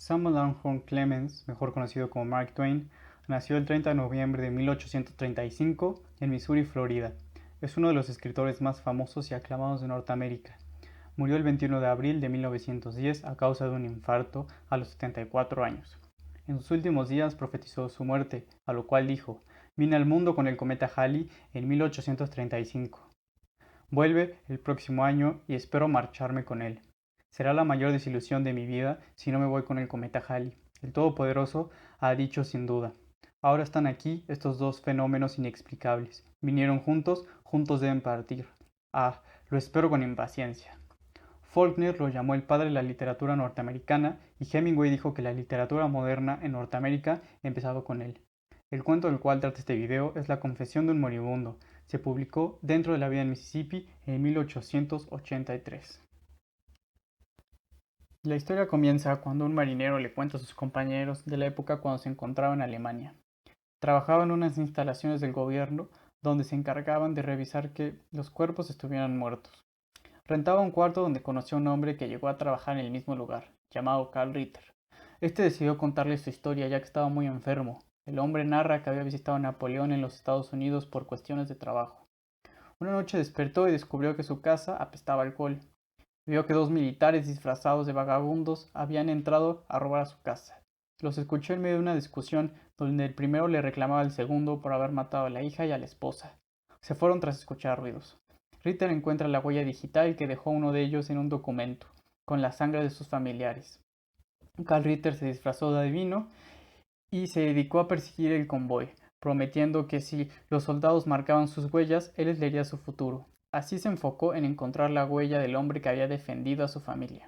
Samuel Langhorne Clemens, mejor conocido como Mark Twain, nació el 30 de noviembre de 1835 en Missouri, Florida. Es uno de los escritores más famosos y aclamados de Norteamérica. Murió el 21 de abril de 1910 a causa de un infarto a los 74 años. En sus últimos días profetizó su muerte, a lo cual dijo: "Vine al mundo con el cometa Halley en 1835. Vuelve el próximo año y espero marcharme con él. Será la mayor desilusión de mi vida si no me voy con el cometa Halley. El Todopoderoso ha dicho sin duda. Ahora están aquí estos dos fenómenos inexplicables. Vinieron juntos, juntos deben partir. Ah, lo espero con impaciencia". Faulkner lo llamó el padre de la literatura norteamericana y Hemingway dijo que la literatura moderna en Norteamérica empezaba con él. El cuento del cual trata este video es La confesión de un moribundo. Se publicó Dentro de la vida en Mississippi en 1883. La historia comienza cuando un marinero le cuenta a sus compañeros de la época cuando se encontraba en Alemania. Trabajaba en unas instalaciones del gobierno donde se encargaban de revisar que los cuerpos estuvieran muertos. Rentaba un cuarto donde conoció a un hombre que llegó a trabajar en el mismo lugar, llamado Karl Ritter. Este decidió contarle su historia ya que estaba muy enfermo. El hombre narra que había visitado a Napoleón en los Estados Unidos por cuestiones de trabajo. Una noche despertó y descubrió que su casa apestaba a alcohol. Vio que dos militares disfrazados de vagabundos habían entrado a robar a su casa. Los escuchó en medio de una discusión donde el primero le reclamaba al segundo por haber matado a la hija y a la esposa. Se fueron tras escuchar ruidos. Ritter encuentra la huella digital que dejó uno de ellos en un documento, con la sangre de sus familiares. Karl Ritter se disfrazó de adivino y se dedicó a perseguir el convoy, prometiendo que si los soldados marcaban sus huellas, él les leería su futuro. Así se enfocó en encontrar la huella del hombre que había defendido a su familia.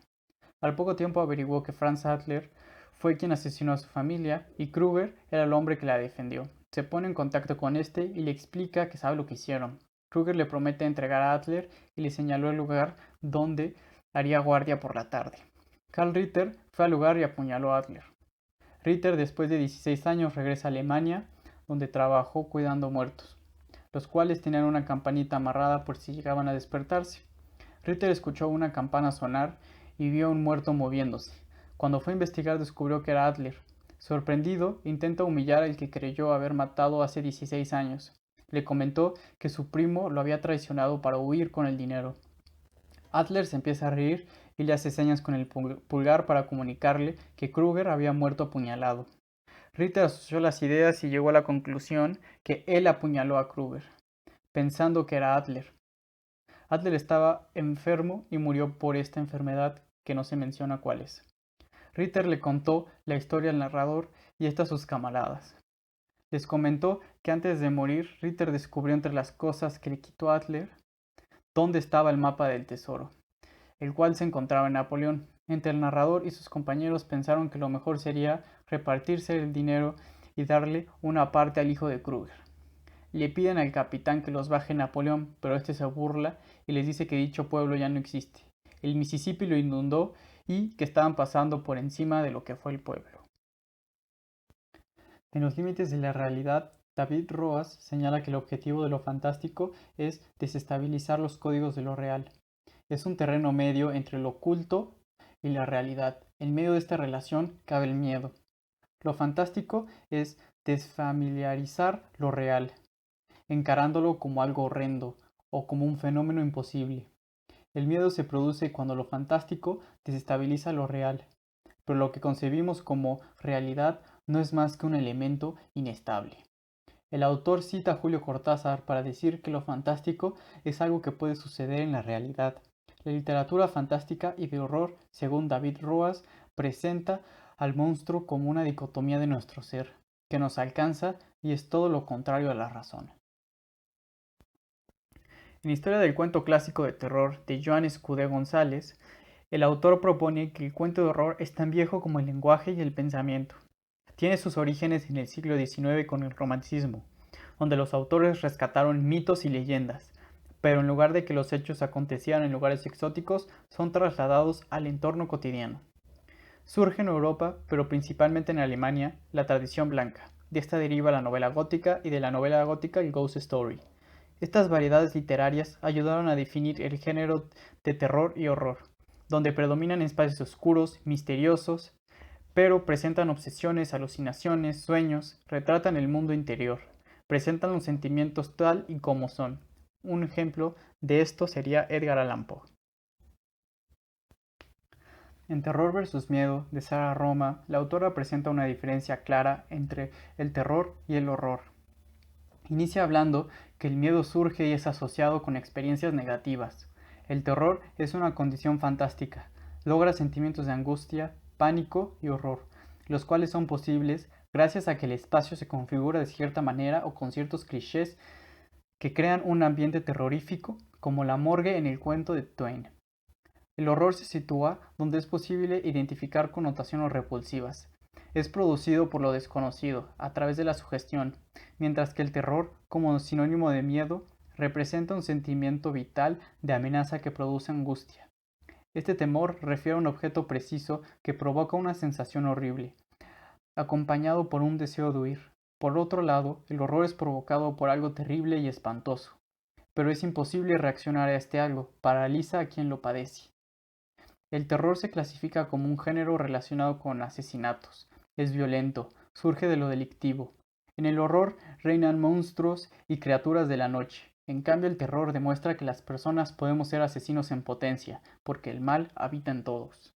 Al poco tiempo averiguó que Franz Adler fue quien asesinó a su familia y Kruger era el hombre que la defendió. Se pone en contacto con este y le explica que sabe lo que hicieron. Kruger le promete entregar a Adler y le señaló el lugar donde haría guardia por la tarde. Karl Ritter fue al lugar y apuñaló a Adler. Ritter, después de 16 años, regresa a Alemania, donde trabajó cuidando muertos, los cuales tenían una campanita amarrada por si llegaban a despertarse. Ritter escuchó una campana sonar y vio a un muerto moviéndose. Cuando fue a investigar descubrió que era Adler. Sorprendido, intenta humillar al que creyó haber matado hace 16 años. Le comentó que su primo lo había traicionado para huir con el dinero. Adler se empieza a reír y le hace señas con el pulgar para comunicarle que Kruger había muerto apuñalado. Ritter asoció las ideas y llegó a la conclusión que él apuñaló a Kruger, pensando que era Adler. Adler estaba enfermo y murió por esta enfermedad que no se menciona cuál es. Ritter le contó la historia al narrador y esta a sus camaradas. Les comentó que antes de morir, Ritter descubrió entre las cosas que le quitó a Adler dónde estaba el mapa del tesoro, el cual se encontraba en Napoleón. Entre el narrador y sus compañeros pensaron que lo mejor sería repartirse el dinero y darle una parte al hijo de Kruger. Le piden al capitán que los baje Napoleón, pero este se burla y les dice que dicho pueblo ya no existe. El Mississippi lo inundó y que estaban pasando por encima de lo que fue el pueblo. En los límites de la realidad, David Roas señala que el objetivo de lo fantástico es desestabilizar los códigos de lo real. Es un terreno medio entre lo oculto y la realidad. En medio de esta relación cabe el miedo. Lo fantástico es desfamiliarizar lo real, encarándolo como algo horrendo o como un fenómeno imposible. El miedo se produce cuando lo fantástico desestabiliza lo real, pero lo que concebimos como realidad no es más que un elemento inestable. El autor cita a Julio Cortázar para decir que lo fantástico es algo que puede suceder en la realidad. La literatura fantástica y de horror, según David Roas, presenta al monstruo como una dicotomía de nuestro ser, que nos alcanza y es todo lo contrario a la razón. En Historia del cuento clásico de terror de Joan Escudé González, el autor propone que el cuento de horror es tan viejo como el lenguaje y el pensamiento. Tiene sus orígenes en el siglo XIX con el romanticismo, donde los autores rescataron mitos y leyendas, pero en lugar de que los hechos acontecieran en lugares exóticos, son trasladados al entorno cotidiano. Surge en Europa, pero principalmente en Alemania, la tradición blanca. De esta deriva la novela gótica y de la novela gótica el ghost story. Estas variedades literarias ayudaron a definir el género de terror y horror, donde predominan espacios oscuros, misteriosos, pero presentan obsesiones, alucinaciones, sueños, retratan el mundo interior, presentan los sentimientos tal y como son. Un ejemplo de esto sería Edgar Allan Poe. En Terror versus Miedo, de Sarah Roma, la autora presenta una diferencia clara entre el terror y el horror. Inicia hablando que el miedo surge y es asociado con experiencias negativas. El terror es una condición fantástica. Logra sentimientos de angustia, pánico y horror, los cuales son posibles gracias a que el espacio se configura de cierta manera o con ciertos clichés que crean un ambiente terrorífico, como la morgue en el cuento de Twain. El horror se sitúa donde es posible identificar connotaciones repulsivas. Es producido por lo desconocido, a través de la sugestión, mientras que el terror, como sinónimo de miedo, representa un sentimiento vital de amenaza que produce angustia. Este temor refiere a un objeto preciso que provoca una sensación horrible, acompañado por un deseo de huir. Por otro lado, el horror es provocado por algo terrible y espantoso, pero es imposible reaccionar a este algo, paraliza a quien lo padece. El terror se clasifica como un género relacionado con asesinatos. Es violento, surge de lo delictivo. En el horror reinan monstruos y criaturas de la noche. En cambio, el terror demuestra que las personas podemos ser asesinos en potencia, porque el mal habita en todos.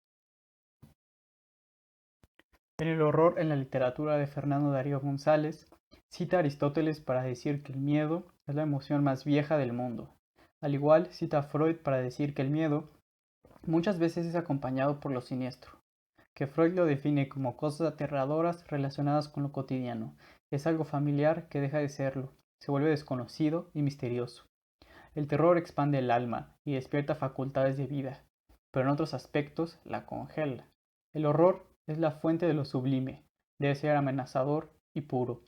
En el horror, en la literatura de Fernando Darío González, cita a Aristóteles para decir que el miedo es la emoción más vieja del mundo. Al igual, cita a Freud para decir que el miedo muchas veces es acompañado por lo siniestro, que Freud lo define como cosas aterradoras relacionadas con lo cotidiano. Es algo familiar que deja de serlo, se vuelve desconocido y misterioso. El terror expande el alma y despierta facultades de vida, pero en otros aspectos la congela. El horror es la fuente de lo sublime, debe ser amenazador y puro.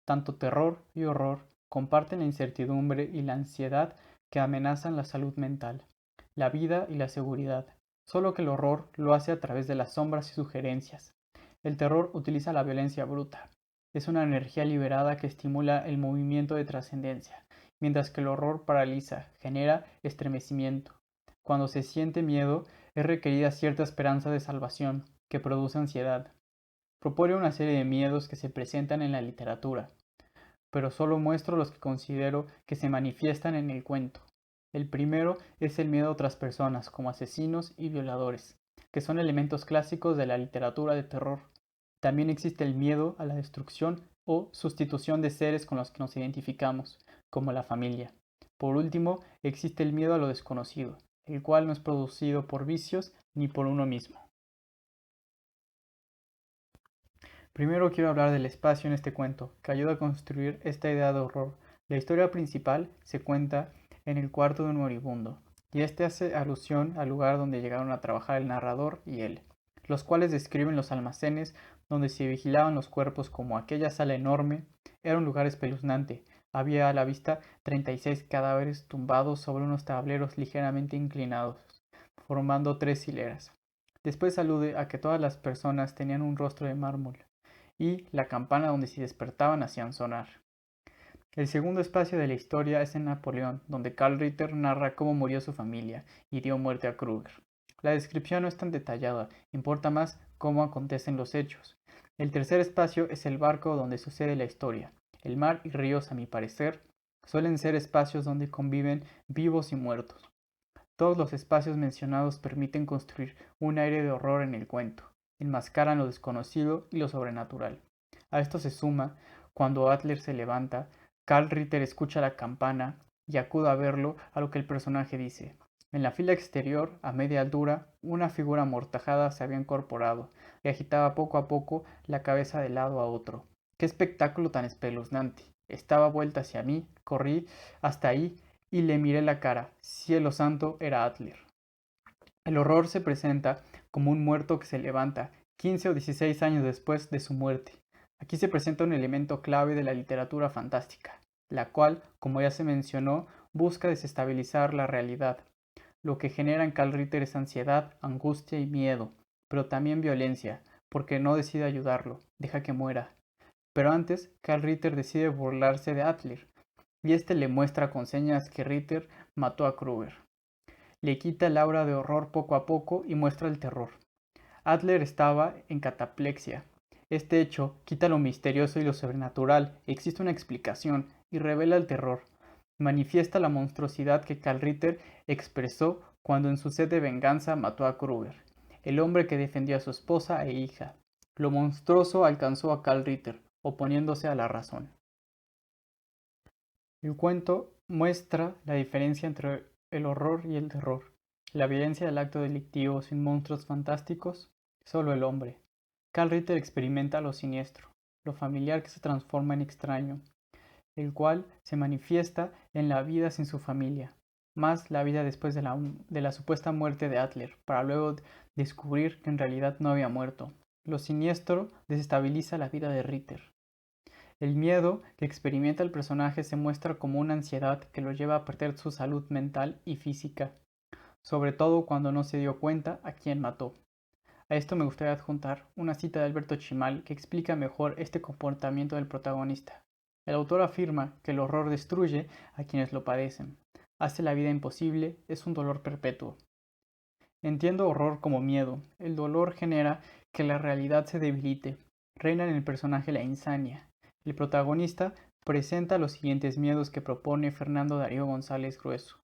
Tanto terror y horror comparten la incertidumbre y la ansiedad que amenazan la salud mental, la vida y la seguridad, solo que el horror lo hace a través de las sombras y sugerencias. El terror utiliza la violencia bruta. Es una energía liberada que estimula el movimiento de trascendencia, mientras que el horror paraliza, genera estremecimiento. Cuando se siente miedo, es requerida cierta esperanza de salvación, que produce ansiedad. Propone una serie de miedos que se presentan en la literatura, pero solo muestro los que considero que se manifiestan en el cuento. El primero es el miedo a otras personas, como asesinos y violadores, que son elementos clásicos de la literatura de terror. También existe el miedo a la destrucción o sustitución de seres con los que nos identificamos, como la familia. Por último, existe el miedo a lo desconocido, el cual no es producido por vicios ni por uno mismo. Primero quiero hablar del espacio en este cuento, que ayuda a construir esta idea de horror. La historia principal se cuenta en el cuarto de un moribundo, y este hace alusión al lugar donde llegaron a trabajar el narrador y él, los cuales describen los almacenes donde se vigilaban los cuerpos como aquella sala enorme. Era un lugar espeluznante. Había a la vista 36 cadáveres tumbados sobre unos tableros ligeramente inclinados, formando 3 hileras. Después alude a que todas las personas tenían un rostro de mármol y la campana donde se despertaban hacían sonar. El segundo espacio de la historia es en Napoleón, donde Karl Ritter narra cómo murió su familia y dio muerte a Kruger. La descripción no es tan detallada, importa más cómo acontecen los hechos. El tercer espacio es el barco donde sucede la historia. El mar y ríos, a mi parecer, suelen ser espacios donde conviven vivos y muertos. Todos los espacios mencionados permiten construir un aire de horror en el cuento, enmascaran lo desconocido y lo sobrenatural. A esto se suma, cuando Adler se levanta, Karl Ritter escucha la campana y acude a verlo, a lo que el personaje dice. En la fila exterior, a media altura, una figura amortajada se había incorporado y agitaba poco a poco la cabeza de lado a otro. ¡Qué espectáculo tan espeluznante! Estaba vuelta hacia mí, corrí hasta ahí y le miré la cara. Cielo santo, era Adler. El horror se presenta como un muerto que se levanta 15 o 16 años después de su muerte. Aquí se presenta un elemento clave de la literatura fantástica, la cual, como ya se mencionó, busca desestabilizar la realidad. Lo que genera en Karl Ritter es ansiedad, angustia y miedo, pero también violencia, porque no decide ayudarlo, deja que muera. Pero antes, Karl Ritter decide burlarse de Adler, y este le muestra con señas que Ritter mató a Kruger. Le quita el aura de horror poco a poco y muestra el terror. Adler estaba en cataplexia. Este hecho quita lo misterioso y lo sobrenatural, existe una explicación y revela el terror. Manifiesta la monstruosidad que Karl Ritter expresó cuando en su sed de venganza mató a Kruger, el hombre que defendió a su esposa e hija. Lo monstruoso alcanzó a Karl Ritter, oponiéndose a la razón. El cuento muestra la diferencia entre el horror y el terror. La violencia del acto delictivo sin monstruos fantásticos, solo el hombre. Karl Ritter experimenta lo siniestro, lo familiar que se transforma en extraño, el cual se manifiesta en la vida sin su familia, más la vida después de la supuesta muerte de Adler, para luego descubrir que en realidad no había muerto. Lo siniestro desestabiliza la vida de Ritter. El miedo que experimenta el personaje se muestra como una ansiedad que lo lleva a perder su salud mental y física, sobre todo cuando no se dio cuenta a quién mató. A esto me gustaría adjuntar una cita de Alberto Chimal que explica mejor este comportamiento del protagonista. El autor afirma que el horror destruye a quienes lo padecen, hace la vida imposible, es un dolor perpetuo. Entiendo horror como miedo. El dolor genera que la realidad se debilite. Reina en el personaje la insania. El protagonista presenta los siguientes miedos que propone Fernando Darío González Grueso.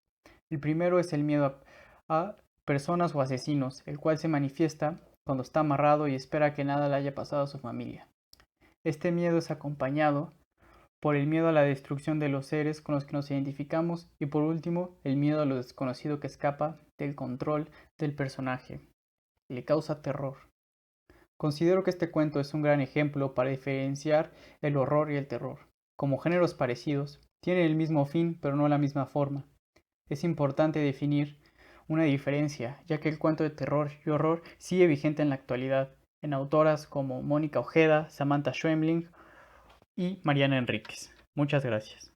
El primero es el miedo a personas o asesinos, el cual se manifiesta cuando está amarrado y espera que nada le haya pasado a su familia. Este miedo es acompañado por el miedo a la destrucción de los seres con los que nos identificamos y por último el miedo a lo desconocido que escapa del control del personaje. Le causa terror. Considero que este cuento es un gran ejemplo para diferenciar el horror y el terror. Como géneros parecidos, tienen el mismo fin pero no la misma forma. Es importante definir una diferencia, ya que el cuento de terror y horror sigue vigente en la actualidad, en autoras como Mónica Ojeda, Samantha Schweblin y Mariana Enríquez. Muchas gracias.